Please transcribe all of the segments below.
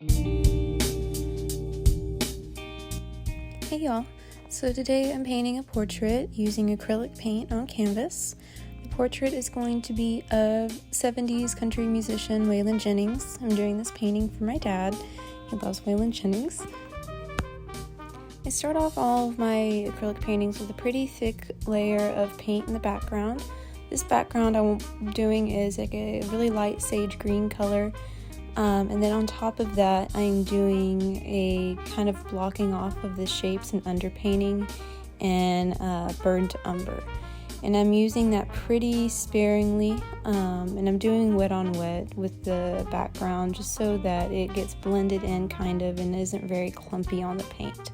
Hey y'all, so today I'm painting a portrait using acrylic paint on canvas. The portrait is going to be of 70s country musician Waylon Jennings. I'm doing this painting for my dad. He loves Waylon Jennings. I start off all of my acrylic paintings with a pretty thick layer of paint in the background. This background I'm doing is like a really light sage green color. And then on top of that, I'm doing a kind of blocking off of the shapes and underpainting and burnt umber. And I'm using that pretty sparingly, and I'm doing wet on wet with the background just so that it gets blended in kind of and isn't very clumpy on the paint.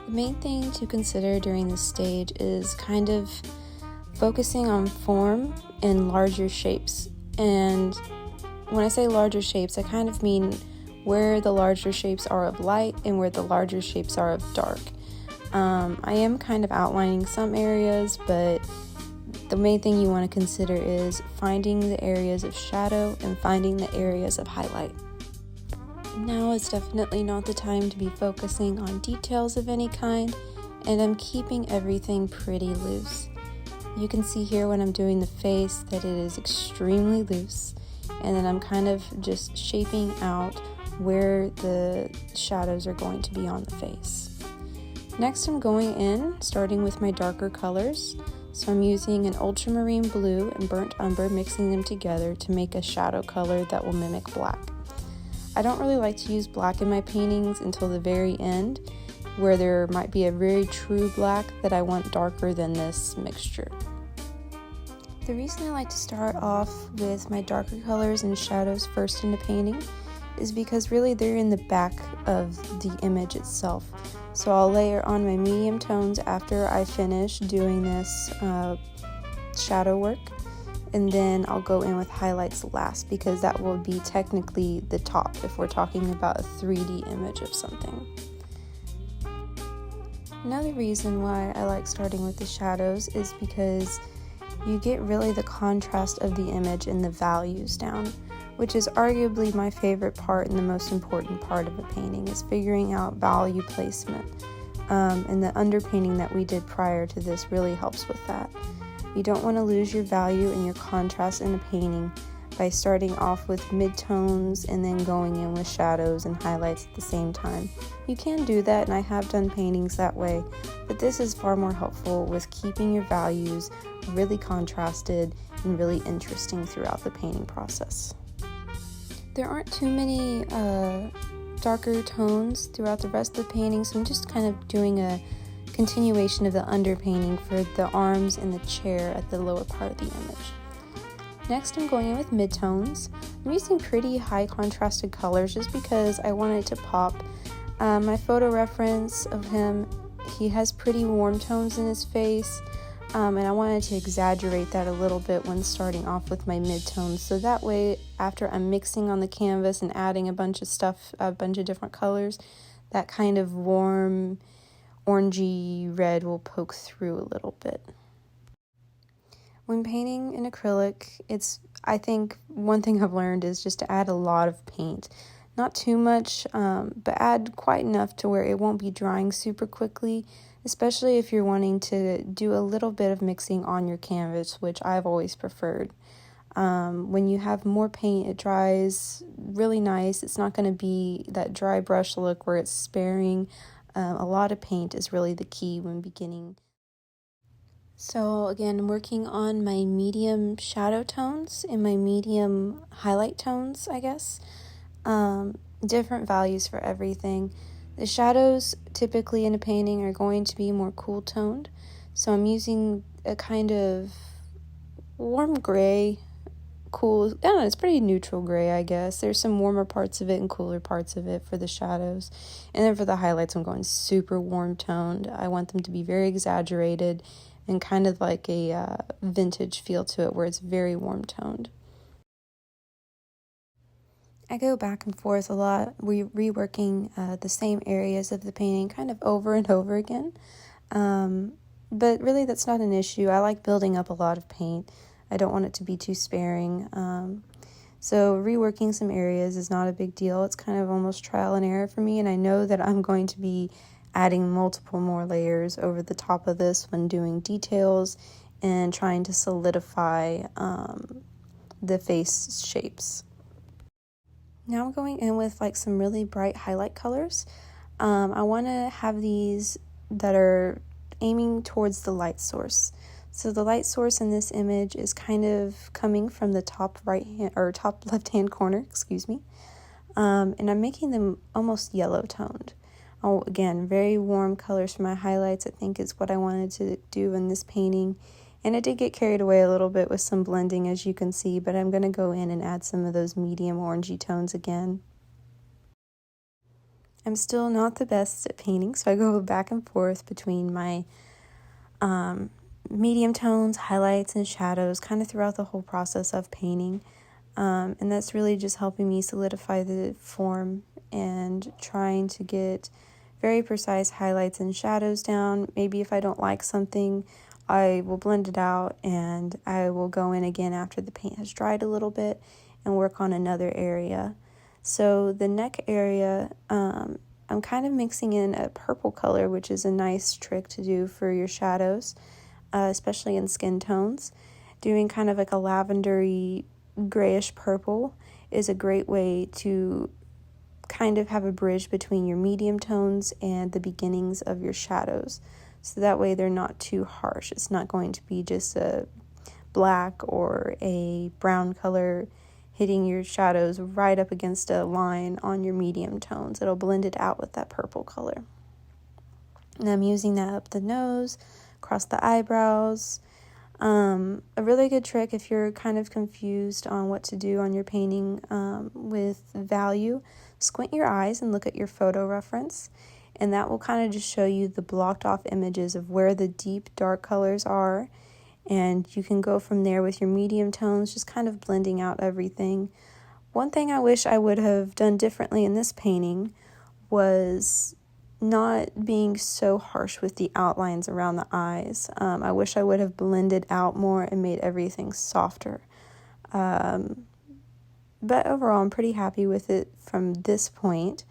The main thing to consider during this stage is kind of focusing on form and larger shapes. And when I say larger shapes, I kind of mean where the larger shapes are of light and where the larger shapes are of dark. I am kind of outlining some areas, but the main thing you want to consider is finding the areas of shadow and finding the areas of highlight. Now is definitely not the time to be focusing on details of any kind, and I'm keeping everything pretty loose. You can see here when I'm doing the face that it is extremely loose. And then I'm kind of just shaping out where the shadows are going to be on the face. Next, I'm going in, starting with my darker colors. So I'm using an ultramarine blue and burnt umber, mixing them together to make a shadow color that will mimic black. I don't really like to use black in my paintings until the very end, where there might be a very true black that I want darker than this mixture. The reason I like to start off with my darker colors and shadows first in the painting is because really they're in the back of the image itself. So I'll layer on my medium tones after I finish doing this shadow work, and then I'll go in with highlights last because that will be technically the top if we're talking about a 3D image of something. Another reason why I like starting with the shadows is because you get really the contrast of the image and the values down, which is arguably my favorite part and the most important part of a painting is figuring out value placement. And the underpainting that we did prior to this really helps with that. You don't want to lose your value and your contrast in a painting by starting off with mid-tones and then going in with shadows and highlights at the same time. You can do that, and I have done paintings that way, but this is far more helpful with keeping your values really contrasted and really interesting throughout the painting process. There aren't too many darker tones throughout the rest of the painting, so I'm just kind of doing a continuation of the underpainting for the arms and the chair at the lower part of the image. Next, I'm going in with midtones. I'm using pretty high contrasted colors just because I wanted it to pop. My photo reference of him, he has pretty warm tones in his face, and I wanted to exaggerate that a little bit when starting off with my midtones. So that way, after I'm mixing on the canvas and adding a bunch of stuff, a bunch of different colors, that kind of warm, orangey red will poke through a little bit. When painting in acrylic, I think one thing I've learned is just to add a lot of paint. Not too much, but add quite enough to where it won't be drying super quickly, especially if you're wanting to do a little bit of mixing on your canvas, which I've always preferred. When you have more paint, it dries really nice. It's not going to be that dry brush look where it's sparing. A lot of paint is really the key when beginning. So again, I'm working on my medium shadow tones and my medium highlight tones, I guess. Different values for everything. The shadows typically in a painting are going to be more cool toned. So I'm using a kind of warm gray, cool, I don't know, it's pretty neutral gray, I guess. There's some warmer parts of it and cooler parts of it for the shadows. And then for the highlights, I'm going super warm toned. I want them to be very exaggerated and kind of like a vintage feel to it where it's very warm toned. I go back and forth a lot, reworking the same areas of the painting kind of over and over again. But really that's not an issue. I like building up a lot of paint. I don't want it to be too sparing. So reworking some areas is not a big deal. It's kind of almost trial and error for me, and I know that I'm going to be adding multiple more layers over the top of this when doing details and trying to solidify the face shapes. Now I'm going in with like some really bright highlight colors. I want to have these that are aiming towards the light source. So the light source in this image is kind of coming from the top right hand or top left hand corner, excuse me. And I'm making them almost yellow toned. Oh, again, very warm colors for my highlights, I think is what I wanted to do in this painting. And I did get carried away a little bit with some blending, as you can see, but I'm going to go in and add some of those medium orangey tones again. I'm still not the best at painting, so I go back and forth between my medium tones, highlights, and shadows kind of throughout the whole process of painting. And that's really just helping me solidify the form and trying to get very precise highlights and shadows down. Maybe if I don't like something, I will blend it out and I will go in again after the paint has dried a little bit and work on another area. So the neck area, I'm kind of mixing in a purple color, which is a nice trick to do for your shadows, especially in skin tones. Doing kind of like a lavendery grayish purple is a great way to kind of have a bridge between your medium tones and the beginnings of your shadows. So that way they're not too harsh. It's not going to be just a black or a brown color hitting your shadows right up against a line on your medium tones. It'll blend it out with that purple color. And I'm using that up the nose, across the eyebrows. A really good trick if you're kind of confused on what to do on your painting with value, squint your eyes and look at your photo reference, and that will kind of just show you the blocked off images of where the deep dark colors are, and you can go from there with your medium tones, just kind of blending out everything. One thing I wish I would have done differently in this painting was not being so harsh with the outlines around the eyes. I wish I would have blended out more and made everything softer. But overall, I'm pretty happy with it from this point.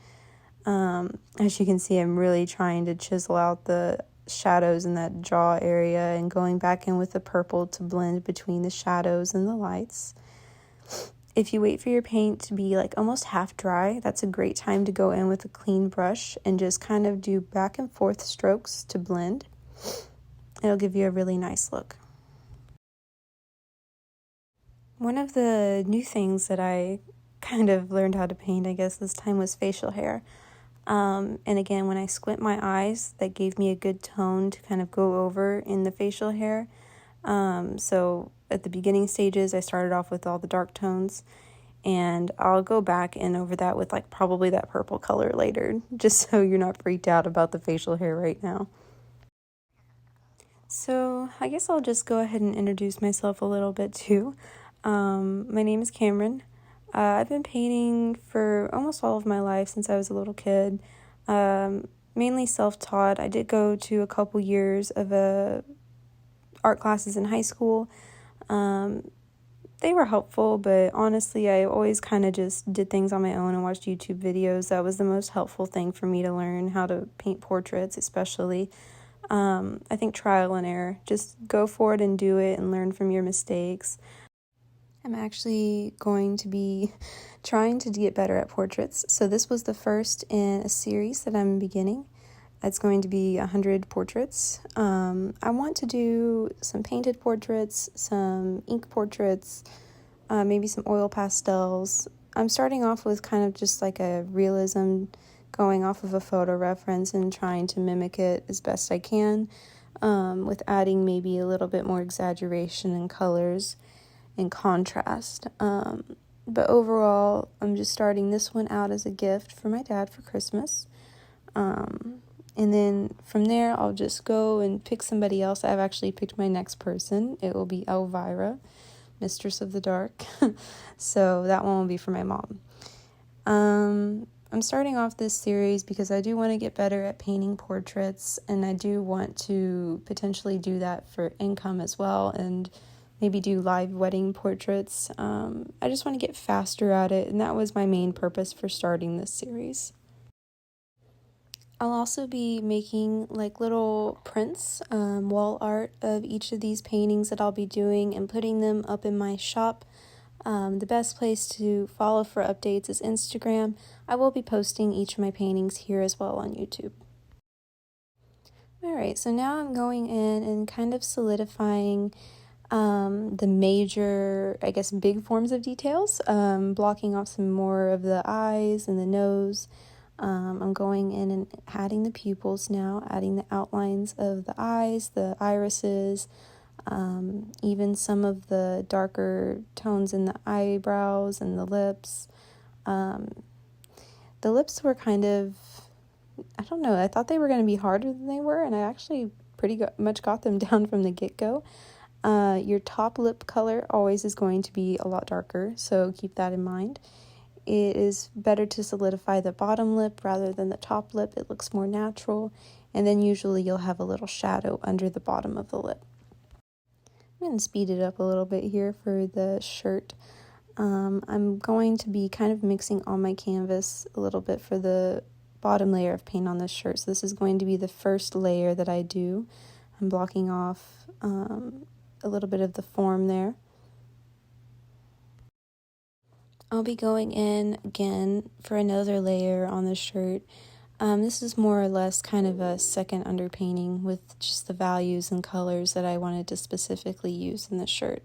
As you can see, I'm really trying to chisel out the shadows in that jaw area and going back in with the purple to blend between the shadows and the lights. If you wait for your paint to be like almost half dry, that's a great time to go in with a clean brush and just kind of do back and forth strokes to blend. It'll give you a really nice look. One of the new things that I kind of learned how to paint, I guess this time, was facial hair. And again, when I squint my eyes, that gave me a good tone to kind of go over in the facial hair. So at the beginning stages, I started off with all the dark tones, and I'll go back and over that with like probably that purple color later, just so you're not freaked out about the facial hair right now. So I guess I'll just go ahead and introduce myself a little bit too. My name is Cameron. I've been painting for almost all of my life since I was a little kid, mainly self-taught. I did go to a couple years of art classes in high school. They were helpful, but honestly, I always kind of just did things on my own and watched YouTube videos. That was the most helpful thing for me to learn how to paint portraits, especially. I think trial and error. Just go for it and do it and learn from your mistakes. I'm actually going to be trying to get better at portraits. So this was the first in a series that I'm beginning. It's going to be 100 portraits. I want to do some painted portraits, some ink portraits, maybe some oil pastels. I'm starting off with kind of just like a realism, going off of a photo reference and trying to mimic it as best I can, with adding maybe a little bit more exaggeration in colors and contrast. But overall, I'm just starting this one out as a gift for my dad for Christmas. And then from there, I'll just go and pick somebody else. I've actually picked my next person. It will be Elvira, Mistress of the Dark. So that one will be for my mom. I'm starting off this series because I do want to get better at painting portraits, and I do want to potentially do that for income as well, and maybe do live wedding portraits. I just want to get faster at it, and that was my main purpose for starting this series. I'll also be making like little prints, wall art of each of these paintings that I'll be doing and putting them up in my shop. The best place to follow for updates is Instagram. I will be posting each of my paintings here as well on YouTube. Alright, so now I'm going in and kind of solidifying the major, I guess, big forms of details, blocking off some more of the eyes and the nose. I'm going in and adding the pupils now, adding the outlines of the eyes, the irises, even some of the darker tones in the eyebrows and the lips. The lips were kind of, I don't know, I thought they were going to be harder than they were, and I actually much got them down from the get-go. Your top lip color always is going to be a lot darker, so keep that in mind. It is better to solidify the bottom lip rather than the top lip. It looks more natural, and then usually you'll have a little shadow under the bottom of the lip. I'm going to speed it up a little bit here for the shirt. I'm going to be kind of mixing on my canvas a little bit for the bottom layer of paint on this shirt. So this is going to be the first layer that I do. I'm blocking off a little bit of the form there. I'll be going in again for another layer on the shirt. This is more or less kind of a second underpainting with just the values and colors that I wanted to specifically use in the shirt.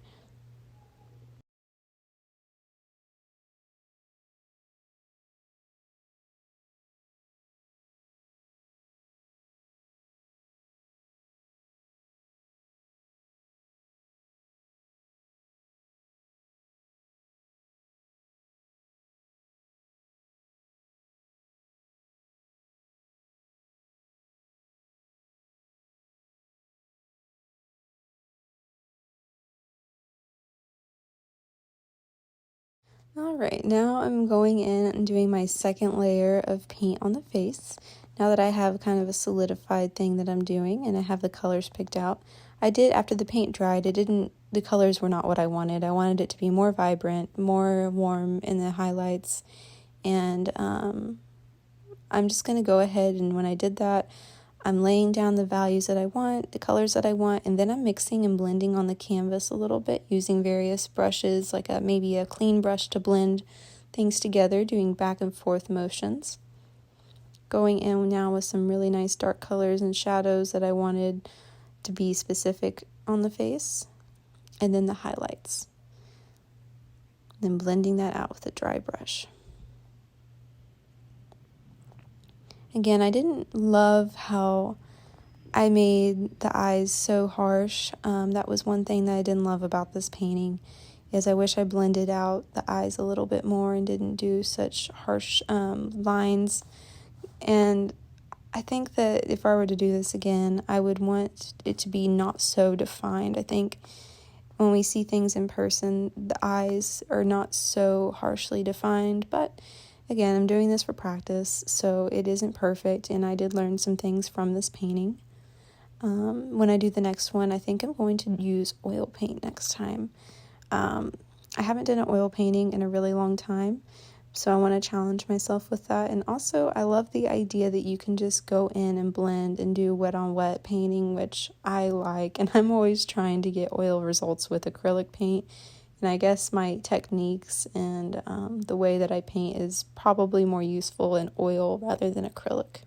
Alright, now I'm going in and doing my second layer of paint on the face. Now that I have kind of a solidified thing that I'm doing and I have the colors picked out. I did, after the paint dried, the colors were not what I wanted. I wanted it to be more vibrant, more warm in the highlights, and I'm just going to go ahead, and when I did that, I'm laying down the values that I want, the colors that I want, and then I'm mixing and blending on the canvas a little bit using various brushes, like maybe a clean brush to blend things together, doing back and forth motions. Going in now with some really nice dark colors and shadows that I wanted to be specific on the face, and then the highlights. Then blending that out with a dry brush. Again, I didn't love how I made the eyes so harsh. That was one thing that I didn't love about this painting, is I wish I blended out the eyes a little bit more and didn't do such harsh lines. And I think that if I were to do this again, I would want it to be not so defined. I think when we see things in person, the eyes are not so harshly defined, but again, I'm doing this for practice, so it isn't perfect, and I did learn some things from this painting. When I do the next one, I think I'm going to use oil paint next time. I haven't done an oil painting in a really long time, so I want to challenge myself with that. And also, I love the idea that you can just go in and blend and do wet on wet painting, which I like, and I'm always trying to get oil results with acrylic paint. And I guess my techniques and the way that I paint is probably more useful in oil rather than acrylic.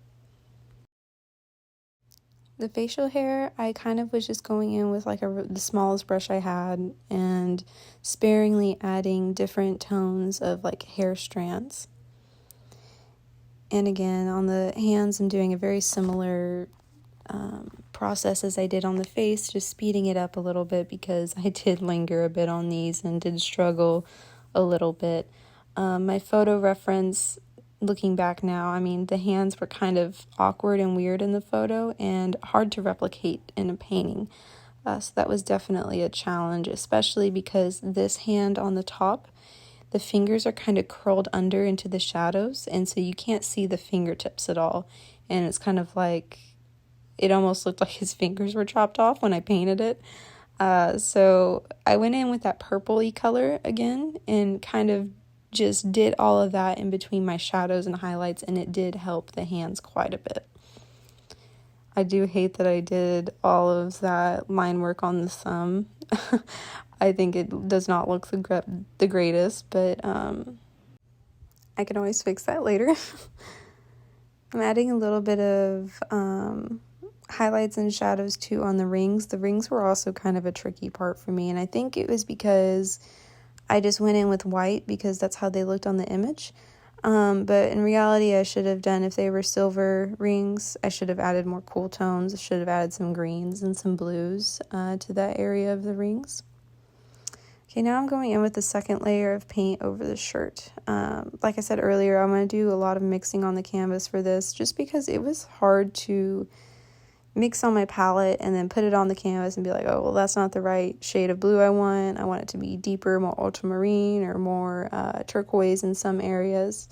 The facial hair, I kind of was just going in with like the smallest brush I had and sparingly adding different tones of like hair strands. And again, on the hands, I'm doing a very similar process as I did on the face, just speeding it up a little bit because I did linger a bit on these and did struggle a little bit. My photo reference, looking back now, I mean, the hands were kind of awkward and weird in the photo and hard to replicate in a painting. So that was definitely a challenge, especially because this hand on the top, the fingers are kind of curled under into the shadows, and so you can't see the fingertips at all. And it's kind of like, it almost looked like his fingers were chopped off when I painted it. So I went in with that purpley color again and kind of just did all of that in between my shadows and highlights, and it did help the hands quite a bit. I do hate that I did all of that line work on the thumb. I think it does not look the greatest, but I can always fix that later. I'm adding a little bit of highlights and shadows too on the rings. The rings were also kind of a tricky part for me, and I think it was because I just went in with white because that's how they looked on the image. But in reality, I should have done, if they were silver rings, I should have added more cool tones. I should have added some greens and some blues to that area of the rings. Okay, now I'm going in with the second layer of paint over the shirt. Like I said earlier, I'm going to do a lot of mixing on the canvas for this just because it was hard to mix on my palette and then put it on the canvas and be like, oh, well, that's not the right shade of blue I want. I want it to be deeper, more ultramarine or more turquoise in some areas.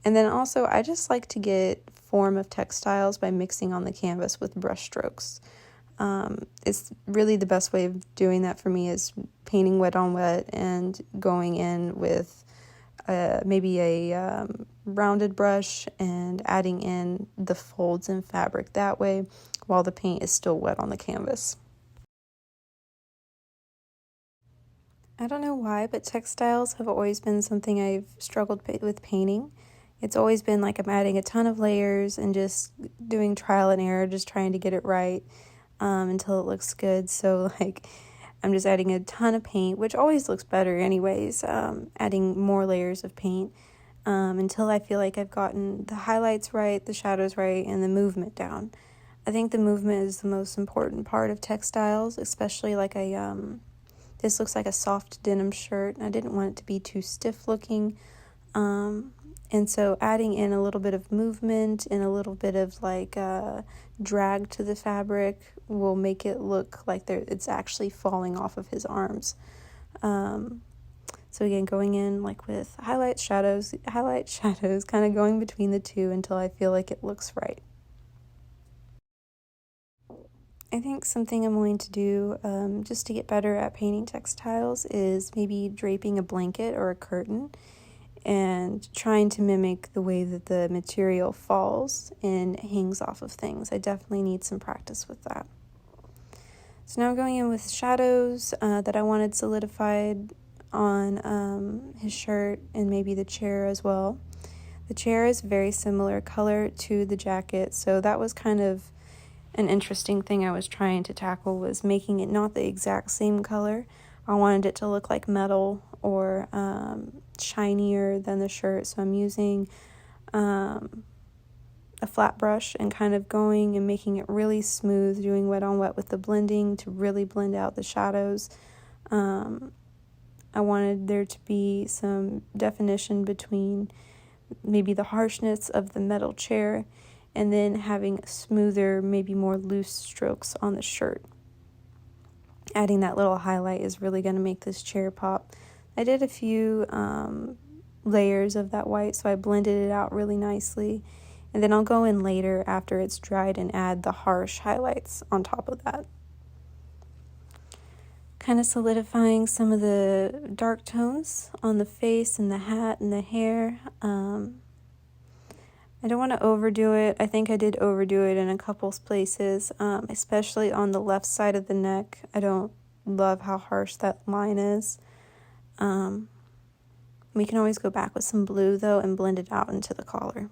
And then also, I just like to get form of textiles by mixing on the canvas with brush strokes. It's really the best way of doing that for me is painting wet on wet and going in with maybe a rounded brush and adding in the folds in fabric that way while the paint is still wet on the canvas. I don't know why, but textiles have always been something I've struggled with painting. It's always been like I'm adding a ton of layers and just doing trial and error, just trying to get it right until it looks good. So like I'm just adding a ton of paint, which always looks better anyways, adding more layers of paint until I feel like I've gotten the highlights right, the shadows right, and the movement down. I think the movement is the most important part of textiles, especially like this looks like a soft denim shirt, and I didn't want it to be too stiff looking. And so adding in a little bit of movement and a little bit of like drag to the fabric will make it look like it's actually falling off of his arms. So again, going in like with highlight shadows, kind of going between the two until I feel like it looks right. I think something I'm going to do just to get better at painting textiles is maybe draping a blanket or a curtain and trying to mimic the way that the material falls and hangs off of things. I definitely need some practice with that. So now I'm going in with shadows that I wanted solidified on his shirt and maybe the chair as well. The chair is very similar color to the jacket, so that was kind of an interesting thing I was trying to tackle, was making it not the exact same color. I wanted it to look like metal or shinier than the shirt, so I'm using a flat brush and kind of going and making it really smooth, doing wet on wet with the blending to really blend out the shadows. I wanted there to be some definition between maybe the harshness of the metal chair and then having smoother, maybe more loose strokes on the shirt. Adding that little highlight is really going to make this chair pop. I did a few layers of that white, so I blended it out really nicely. And then I'll go in later after it's dried and add the harsh highlights on top of that. Kind of solidifying some of the dark tones on the face and the hat and the hair. I don't want to overdo it. I think I did overdo it in a couple places, especially on the left side of the neck. I don't love how harsh that line is. We can always go back with some blue, though, and blend it out into the collar.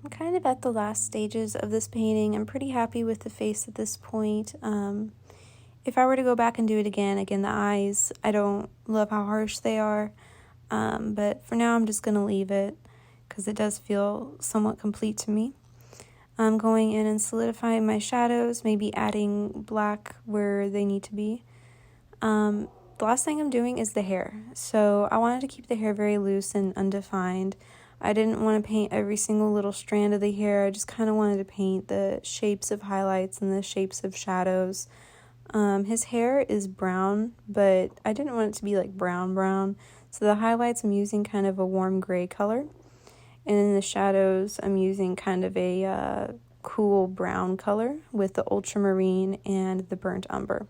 I'm kind of at the last stages of this painting. I'm pretty happy with the face at this point. If I were to go back and do it again, the eyes, I don't love how harsh they are. But for now, I'm just going to leave it, because it does feel somewhat complete to me. I'm going in and solidifying my shadows, maybe adding black where they need to be. The last thing I'm doing is the hair. So I wanted to keep the hair very loose and undefined. I didn't want to paint every single little strand of the hair. I just kind of wanted to paint the shapes of highlights and the shapes of shadows. His hair is brown, but I didn't want it to be like brown. So the highlights, I'm using kind of a warm gray color. And in the shadows, I'm using kind of a cool brown color with the ultramarine and the burnt umber.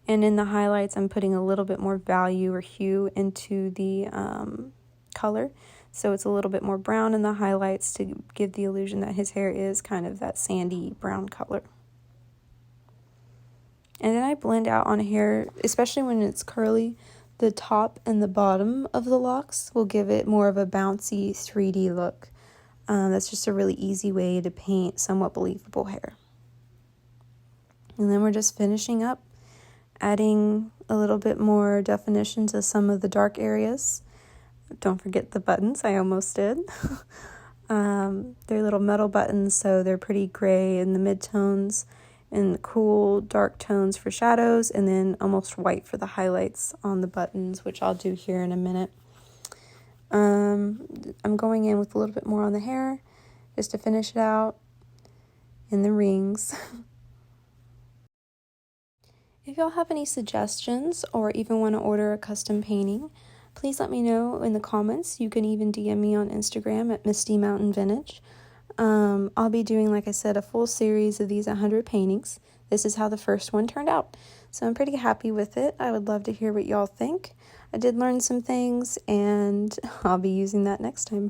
And in the highlights, I'm putting a little bit more value or hue into the color. So it's a little bit more brown in the highlights to give the illusion that his hair is kind of that sandy brown color. And then I blend out on hair, especially when it's curly, the top and the bottom of the locks will give it more of a bouncy 3D look. That's just a really easy way to paint somewhat believable hair. And then we're just finishing up, adding a little bit more definition to some of the dark areas. Don't forget the buttons, I almost did. They're little metal buttons, so they're pretty gray in the mid-tones and cool dark tones for shadows, and then almost white for the highlights on the buttons, which I'll do here in a minute. I'm going in with a little bit more on the hair just to finish it out, and the rings. If y'all have any suggestions or even want to order a custom painting, please let me know in the comments. You can even DM me on Instagram at Misty Mountain Vintage. I'll be doing, like I said, a full series of these 100 paintings. This is how the first one turned out. So I'm pretty happy with it. I would love to hear what y'all think. I did learn some things, and I'll be using that next time.